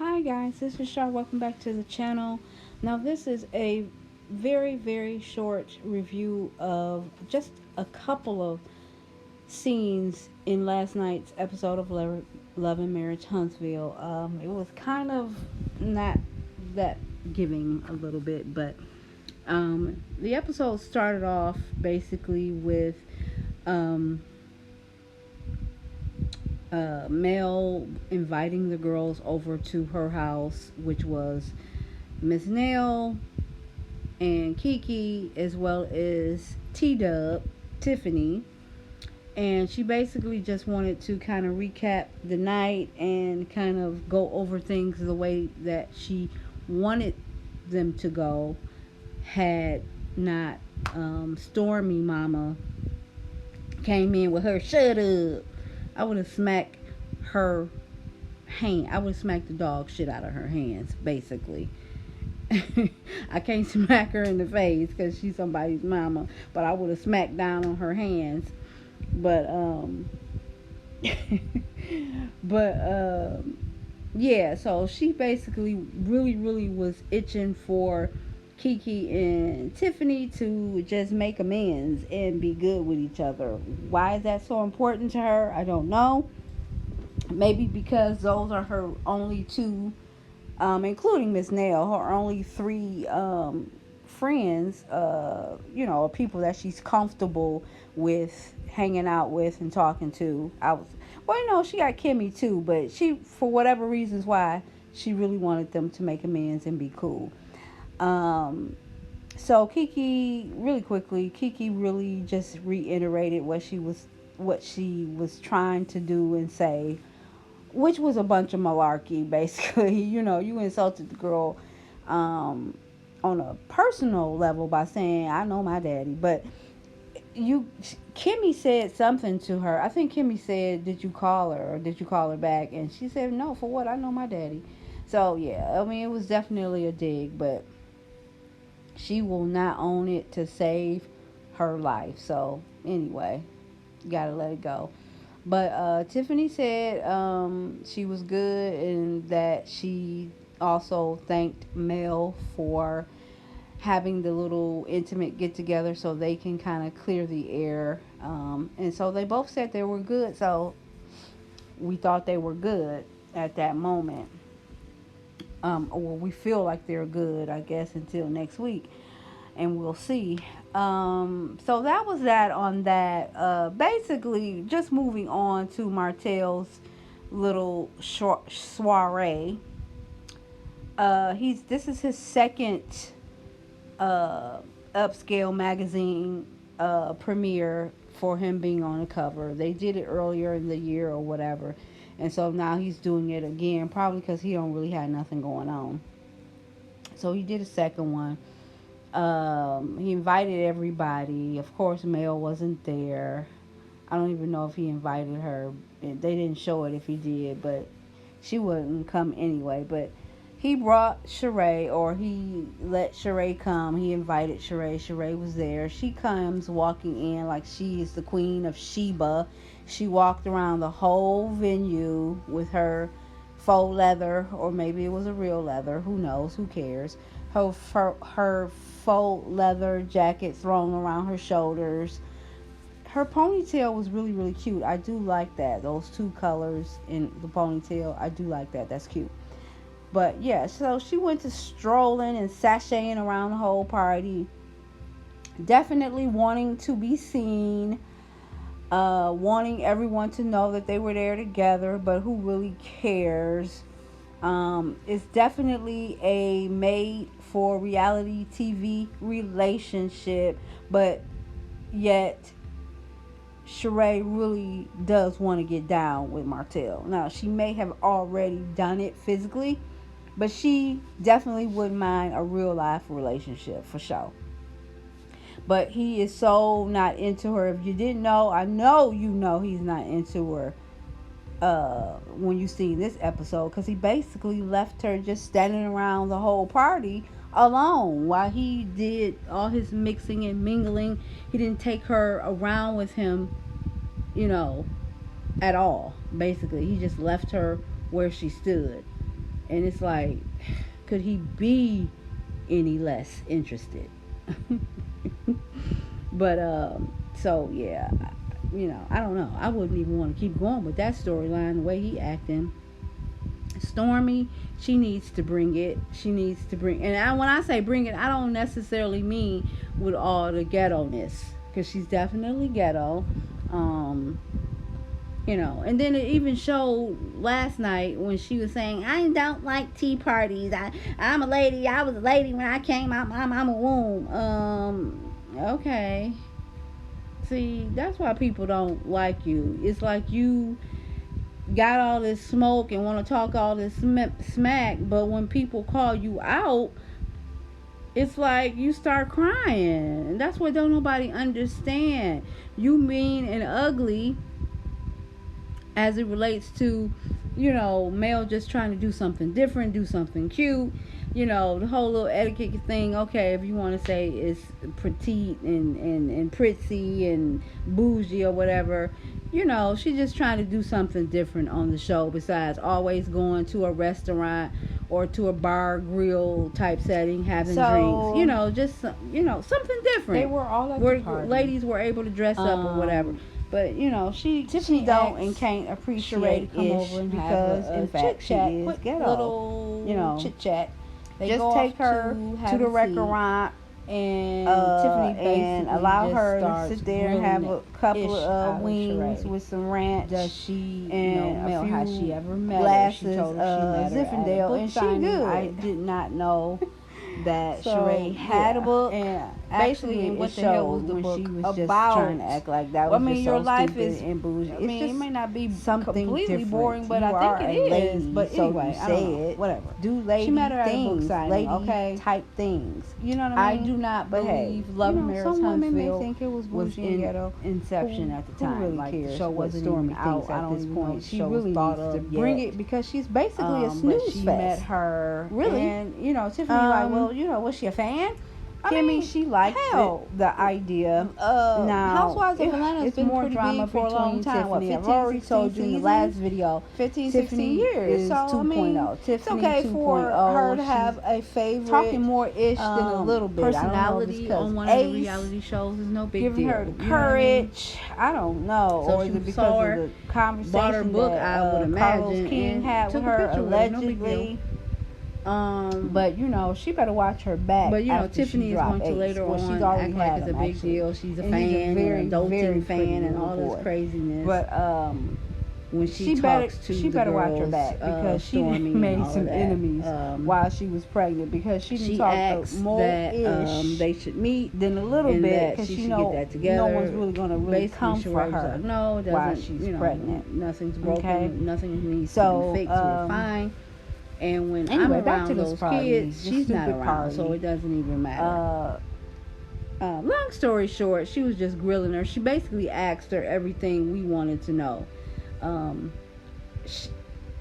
Hi guys, this is Shar. Welcome back to the channel. Now this is a very short review of just a couple of scenes in last night's episode of Love and Marriage Huntsville. It was kind of not that giving a little bit, but the episode started off basically with um, Mel inviting the girls over to her house, which was Miss Nell and Kiki, as well as T Dub, Tiffany. And she basically just wanted to kind of recap the night and kind of go over things the way that she wanted them to go, had not Stormy Mama came in with her shut up. I would have smacked her hand. I would have smacked the dog shit out of her hands, basically. I can't smack her in the face because she's somebody's mama, but I would have smacked down on her hands. But but yeah. So she basically really was itching for Kiki and Tiffany to just make amends and be good with each other. Why is that so important to her? I don't know. Maybe because those are her only two, including Miss Nail, her only three friends, people that she's comfortable with hanging out with and talking to. She got Kimmy too, but she, for whatever reasons why, she really wanted them to make amends and be cool. Um, so Kiki really just reiterated what she was trying to do and say, which was a bunch of malarkey, basically. You insulted the girl um, on a personal level by saying, I know my daddy. But Kimmy said something to her. I think Kimmy said, did you call her or did you call her back? And she said, no, for what? I know my daddy. So, yeah, I mean, it was definitely a dig, but she will not own it to save her life. So, anyway, gotta let it go. But Tiffany said she was good and that she also thanked Mel for having the little intimate get together so they can kind of clear the air. And so they both said they were good. So we thought they were good at that moment. Or we feel like they're good, I guess, until next week. And we'll see. So that was that on that. Basically, just moving on to Martell's little short soiree. This is his second uh, upscale magazine premiere for him being on the cover. They did it earlier in the year or whatever, and so now he's doing it again, probably because he don't really have nothing going on. So he did a second one. He invited everybody. Of course, Mel wasn't there. I don't even know if he invited her. They didn't show it if he did, but she wouldn't come anyway. But he brought Shereé, or he let Shereé come. He invited Shereé. Shereé was there. She comes walking in like she is the queen of Sheba. She walked around the whole venue with her faux leather, or maybe it was a real leather. Who knows? Who cares? Her faux leather jacket thrown around her shoulders. Her ponytail was really cute. I do like that. Those two colors in the ponytail. I do like that. That's cute. But yeah, so she went to strolling and sashaying around the whole party. Definitely wanting to be seen. Wanting everyone to know that they were there together. But who really cares? It's definitely a made for reality TV relationship, but yet Shereé really does want to get down with Martell. Now, she may have already done it physically, but she definitely wouldn't mind a real life relationship for sure. But he is so not into her. If you didn't know, I know you know he's not into her when you see this episode, because he basically left her just standing around the whole party alone while he did all his mixing and mingling. He didn't take her around with him, at all. Basically, he just left her where she stood. And it's like, could he be any less interested? But so yeah, I don't know. I wouldn't even want to keep going with that storyline the way he acting. Stormy, she needs to bring it. She needs to bring, and when I say bring it, I don't necessarily mean with all the ghetto-ness, because she's definitely ghetto. Um, and then it even showed last night when she was saying, I don't like tea parties. I'm a lady. I was a lady when I came out my mama womb. Okay. See, that's why people don't like you. It's like you got all this smoke and want to talk all this smack, but when people call you out, it's like you start crying. And that's what don't nobody understand. You mean and ugly as it relates to, male just trying to do something different, do something cute. The whole little etiquette thing. Okay, if you want to say it's petite and prissy and bougie or whatever, she's just trying to do something different on the show besides always going to a restaurant or to a bar grill type setting, having drinks. Just something different. They were all at the party. Ladies were able to dress up or whatever. But Tiffany don't and can't appreciate come over and because have in fact she is quick ghetto. Little chit chat. They just take her to the restaurant and Tiffany and allow her to sit there and have a couple of wings Shereé. with some ranch. Does she and know a few has she ever met glasses her? She told her she met her Zinfandel, at a and she signing. good. I did not know that So, Shereé had a book. And Basically, actually, what it the hell was showed the when book she was about? just trying to act like that was I mean, just your so life stupid is and bougie. I It's mean, just it may not be something completely different. boring, but You I are think a it is. lady, But so anyway, you I don't say know. it. Whatever. Do lady She met her at a book things, signing, lady okay? type things. You know what I mean? I do not But hey, believe Love and Marriage some women may Huntsville think it was was bougie and ghetto. Inception at the time. Who really like cares? the show What wasn't Stormy even out thinks at at this this point. point. She Show really was thought needs to of bring yet. it because she's basically a snooze But she fest. met her Really? and Tiffany like, well, was she a fan? Kimmy, she liked the idea. Now, Housewives of Atlanta has it's been more pretty drama big for a long between time. What, Tiffany. 15, I've already told you in the last video. 15, Tiffany 16 years. is So, 2.0. Tiffany it's okay 2.0. for her to have a favorite. Talking more ish than a little bit. Personality on one of the reality shows is no big giving deal. her the courage. I don't know. So or she is it was because saw her, of the conversation bought her book, I would Carlos imagine, King and had with took a her picture with her. No big deal. allegedly? But she better watch her back. But after Tiffany she is drop going to Ace. later Well, on she's already act like had it's a them, big actually. deal. She's a And fan, he's a very, and adulting very fan, and all boy. this craziness. But when she talks to she the better girls, watch her back because she Stormy made and all some of that. enemies while she was pregnant because she didn't talk asked more that ish they should meet than a little and bit that because she you should know get that together. no one's really going to really Basically, come for Shereé was her like, no, it while doesn't, she's pregnant. Nothing's broken. Okay? Nothing needs So, to be fixed. We're fine. And when anyway, I'm back around to this those party, kids, this she's not stupid around, party. so it doesn't even matter. Long story short, she was just grilling her. She basically asked her everything we wanted to know.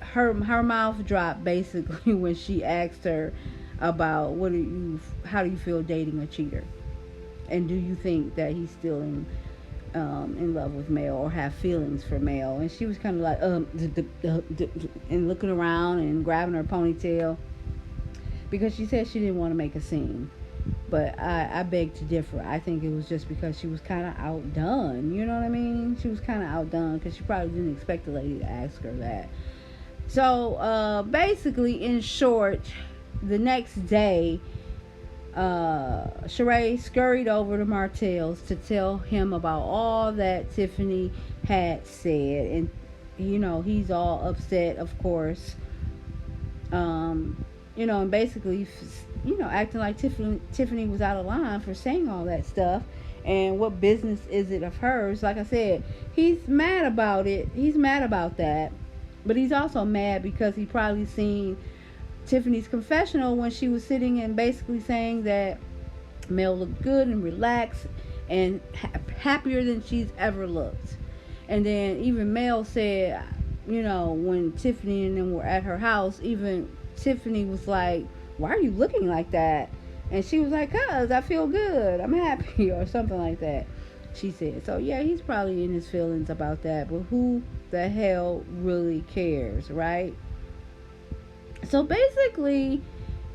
Her mouth dropped basically when she asked her about how do you feel dating a cheater, and do you think that he's still in love with Mel or have feelings for Mel? And she was kind of like and looking around and grabbing her ponytail because she said she didn't want to make a scene. But I beg to differ. I think it was just because she was kind of outdone. You know what I mean? She was kind of outdone because she probably didn't expect the lady to ask her that. So basically, in short, the next day, Shereé scurried over to Martell's to tell him about all that Tiffany had said, and he's all upset, of course. And basically, acting like Tiffany was out of line for saying all that stuff. And what business is it of hers? Like I said, he's mad about it. He's mad about that. But he's also mad because he probably seen Tiffany's confessional when she was sitting and basically saying that Mel looked good and relaxed and happier than she's ever looked. And then even Mel said, when Tiffany and them were at her house, even Tiffany was like, why are you looking like that? And she was like, cause I feel good, I'm happy, or something like that, she said. So yeah, he's probably in his feelings about that, but who the hell really cares, right? So basically,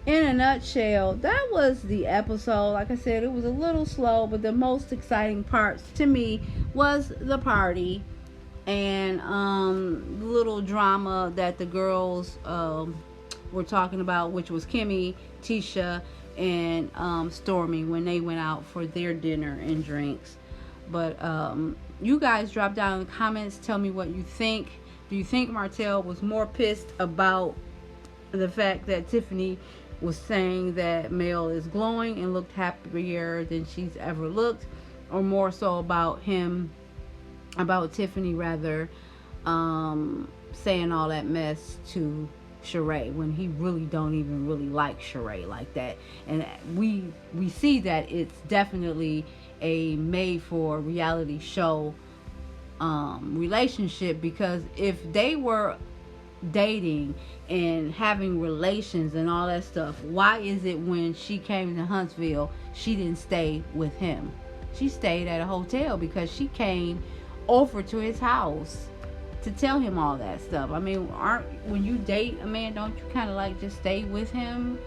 in a nutshell, that was the episode. Like I said, it was a little slow, but the most exciting parts to me was the party and little drama that the girls were talking about, which was Kimmy, Tisha, and Stormy when they went out for their dinner and drinks. But you guys drop down in the comments, tell me what you think. Do you think Martell was more pissed about the fact that Tiffany was saying that Mel is glowing and looked happier than she's ever looked, or more so about Tiffany rather, saying all that mess to Shereé when he really don't even really like Shereé like that? And we see that it's definitely a made for reality show relationship, because if they were dating and having relations and all that stuff, why is it when she came to Huntsville she didn't stay with him? She stayed at a hotel because she came over to his house to tell him all that stuff. I mean, when you date a man, don't you kind of like just stay with him,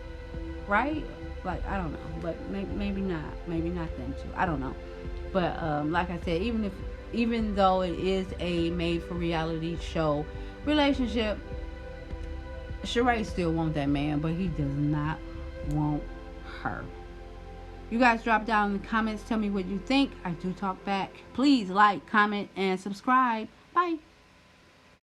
right? Like, I don't know, but maybe not them too. I don't know. But like I said, even though it is a made for reality show relationship, Shereé still wants that man, but he does not want her. You guys drop down in the comments, tell me what you think. I do talk back. Please like, comment, and subscribe. Bye.